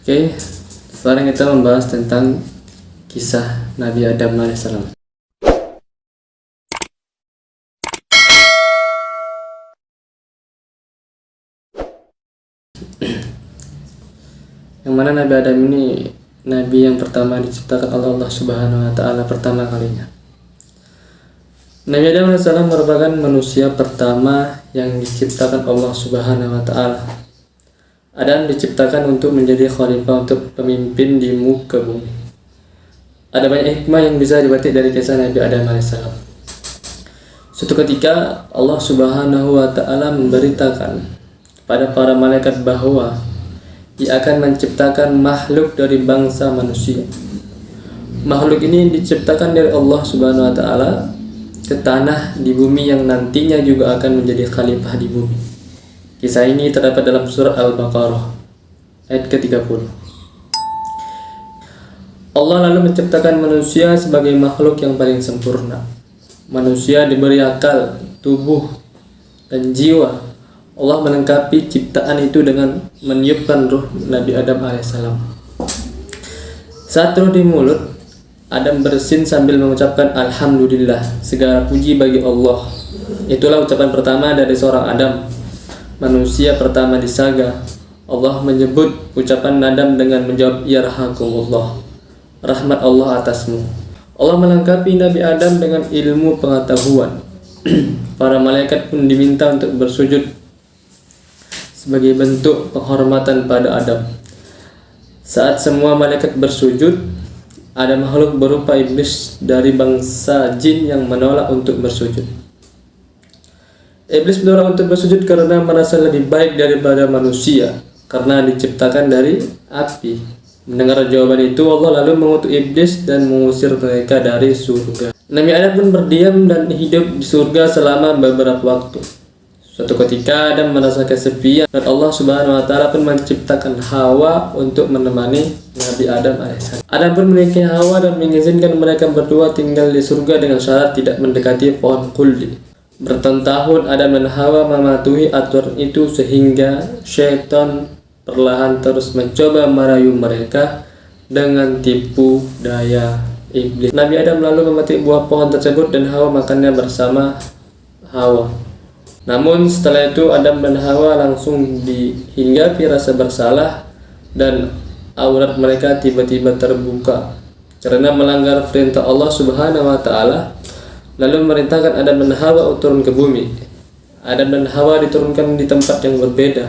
Oke, sekarang kita membahas tentang kisah Nabi Adam alaihissalam. Yang mana Nabi Adam ini Nabi yang pertama diciptakan oleh Allah Subhanahu wa Ta'ala pertama kalinya. Nabi Adam alaihissalam merupakan manusia pertama yang diciptakan Allah Subhanahu wa Ta'ala. Adam diciptakan untuk menjadi khalifah, untuk pemimpin di muka bumi. Ada banyak hikmah yang bisa dipetik dari kisah Nabi Adam alaihissalam. Suatu ketika Allah Subhanahu wa Ta'ala memberitakan kepada para malaikat bahwa Ia akan menciptakan makhluk dari bangsa manusia. Makhluk ini diciptakan dari Allah Subhanahu wa Ta'ala ke tanah di bumi yang nantinya juga akan menjadi khalifah di bumi. Kisah ini terdapat dalam surat Al-Baqarah ayat ke-30. Allah lalu menciptakan manusia sebagai makhluk yang paling sempurna. Manusia diberi akal, tubuh, dan jiwa. Allah melengkapi ciptaan itu dengan meniupkan ruh Nabi Adam alaihissalam. Saat ruh di mulut, Adam bersin sambil mengucapkan Alhamdulillah, segala puji bagi Allah. Itulah ucapan pertama dari seorang Adam, manusia pertama di saga. Allah menyebut ucapan Adam dengan menjawab Yarhakumullah, rahmat Allah atasmu. Allah melengkapi Nabi Adam dengan ilmu pengetahuan. Para malaikat pun diminta untuk bersujud sebagai bentuk penghormatan pada Adam. Saat semua malaikat bersujud, ada makhluk berupa iblis dari bangsa jin yang menolak untuk bersujud. Iblis menolak untuk bersujud karena merasa lebih baik daripada manusia, karena diciptakan dari api. Mendengar jawaban itu, Allah lalu mengutuk iblis dan mengusir mereka dari surga. Nabi Adam pun berdiam dan hidup di surga selama beberapa waktu. Suatu ketika Adam merasa kesepian dan Allah Subhanahu wa Ta'ala pun menciptakan Hawa untuk menemani Nabi Adam alaihissalam. Adam pun menikahi Hawa dan mengizinkan mereka berdua tinggal di surga dengan syarat tidak mendekati pohon khuldi. Bertahun-tahun Adam dan Hawa mematuhi aturan itu sehingga syaitan perlahan terus mencoba merayu mereka dengan tipu daya iblis. Nabi Adam lalu memetik buah pohon tersebut dan Hawa makannya bersama Hawa. Namun setelah itu Adam dan Hawa langsung dihinggapi rasa bersalah dan aurat mereka tiba-tiba terbuka karena melanggar perintah Allah Subhanahu wa Ta'ala, lalu memerintahkan Adam dan Hawa turun ke bumi. Adam dan Hawa diturunkan di tempat yang berbeda.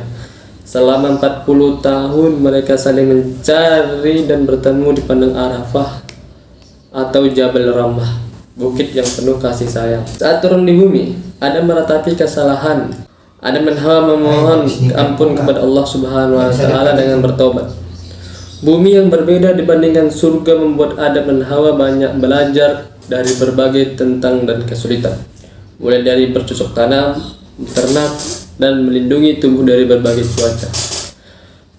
Selama 40 tahun mereka saling mencari dan bertemu di padang Arafah atau Jabal Rahmah, bukit yang penuh kasih sayang. Saat turun di bumi, Adam meratapi kesalahan. Adam dan Hawa memohon ampun kepada Allah Subhanahu wa Ta'ala dengan bertobat. Bumi yang berbeda dibandingkan surga membuat Adam dan Hawa banyak belajar dari berbagai tentang dan kesulitan, mulai dari bercocok tanam, beternak, dan melindungi tubuh dari berbagai cuaca.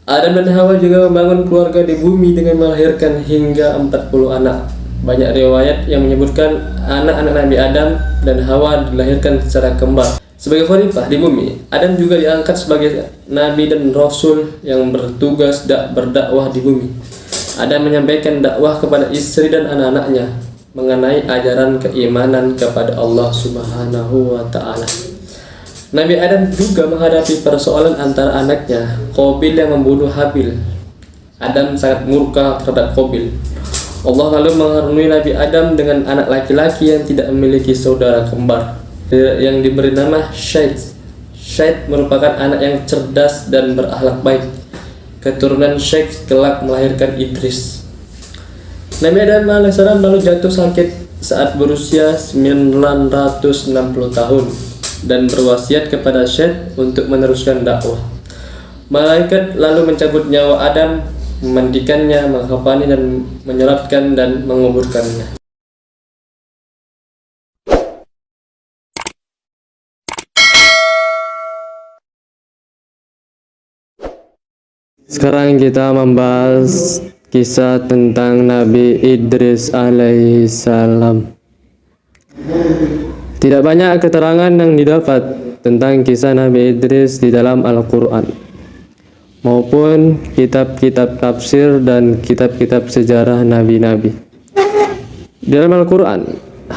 Adam dan Hawa juga membangun keluarga di bumi dengan melahirkan hingga 40 anak. Banyak riwayat yang menyebutkan anak-anak Nabi Adam dan Hawa dilahirkan secara kembar. Sebagai khalifah di bumi, Adam juga diangkat sebagai nabi dan rasul yang bertugas berdakwah di bumi. Adam menyampaikan dakwah kepada istri dan anak-anaknya mengenai ajaran keimanan kepada Allah Subhanahu wa Ta'ala. Nabi Adam juga menghadapi persoalan antara anaknya, Qabil yang membunuh Habil. Adam sangat murka terhadap Qabil. Allah lalu mengaruniai Nabi Adam dengan anak laki-laki yang tidak memiliki saudara kembar, yang diberi nama Syed. Syed merupakan anak yang cerdas dan berakhlak baik. Keturunan Syed kelak melahirkan Idris. Nabi Adam alaihissalam lalu jatuh sakit saat berusia 960 tahun dan berwasiat kepada Syed untuk meneruskan dakwah. Malaikat lalu mencabut nyawa Adam, memandikannya, menghafani dan menyolatkan dan menguburkannya. Sekarang kita membahas kisah tentang Nabi Idris alaihissalam. Tidak banyak keterangan yang didapat tentang kisah Nabi Idris di dalam Al-Quran. maupun kitab-kitab tafsir dan kitab-kitab sejarah nabi-nabi. Di dalam Al-Quran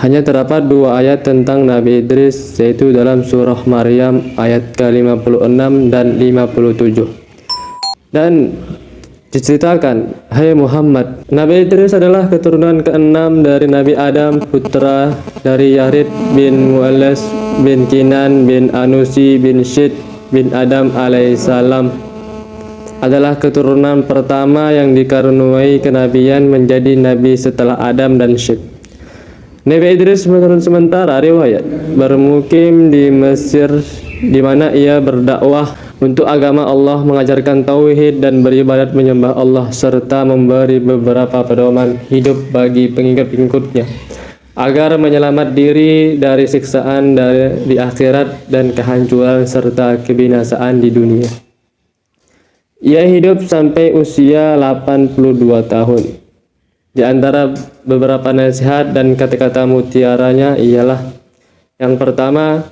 hanya terdapat 2 ayat tentang Nabi Idris, yaitu dalam surah Maryam ayat ke-56 dan 57. Dan diceritakan, hai Muhammad, Nabi Idris adalah keturunan ke-6 dari Nabi Adam, putra dari Yarid bin Mu'allas bin Kinan bin Anusi bin Syed bin Adam alaihissalam. Adalah keturunan pertama yang dikaruniai kenabian menjadi nabi setelah Adam dan Syed. Nabi Idris menurut sementara riwayat bermukim di Mesir, di mana ia berdakwah untuk agama Allah, mengajarkan tauhid dan beribadat menyembah Allah, serta memberi beberapa pedoman hidup bagi pengikut-pengikutnya agar menyelamat diri dari siksaan di akhirat dan kehancuran serta kebinasaan di dunia. Ia hidup sampai usia 82 tahun. Di antara beberapa nasihat dan kata-kata mutiaranya ialah: yang pertama,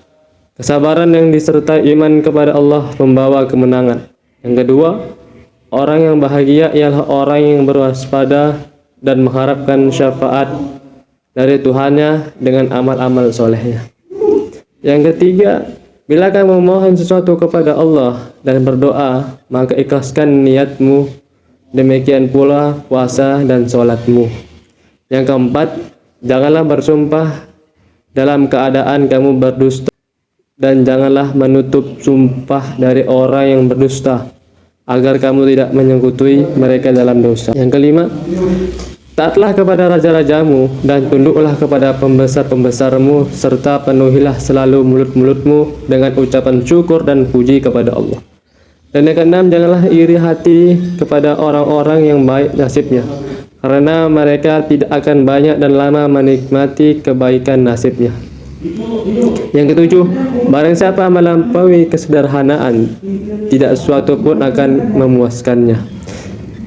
kesabaran yang disertai iman kepada Allah membawa kemenangan. Yang kedua, orang yang bahagia ialah orang yang berwaspada dan mengharapkan syafaat dari Tuhannya dengan amal-amal solehnya. Yang ketiga, bila kamu memohon sesuatu kepada Allah dan berdoa, maka ikhlaskan niatmu. Demikian pula puasa dan sholatmu. Yang keempat, janganlah bersumpah dalam keadaan kamu berdusta, dan janganlah menutup sumpah dari orang yang berdusta, agar kamu tidak menyekutui mereka dalam dosa. Yang kelima, taatlah kepada raja-rajamu dan tunduklah kepada pembesar-pembesarmu, serta penuhilah selalu mulut-mulutmu dengan ucapan syukur dan puji kepada Allah. Dan yang keenam, janganlah iri hati kepada orang-orang yang baik nasibnya, karena mereka tidak akan banyak dan lama menikmati kebaikan nasibnya. Yang ketujuh, barang siapa melampaui kesederhanaan, tidak sesuatu pun akan memuaskannya.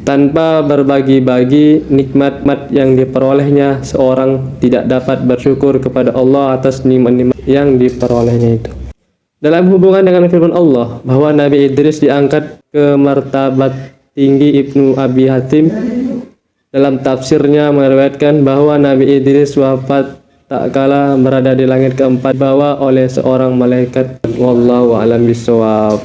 Tanpa berbagi-bagi nikmat-nikmat yang diperolehnya, seorang tidak dapat bersyukur kepada Allah atas nikmat-nikmat yang diperolehnya itu. Dalam hubungan dengan firman Allah bahwa Nabi Idris diangkat ke martabat tinggi, Ibnu Abi Hatim dalam tafsirnya meriwayatkan bahwa Nabi Idris wafat tak kala berada di langit keempat, dibawa oleh seorang malaikat. Wallahu a'lam bishawab.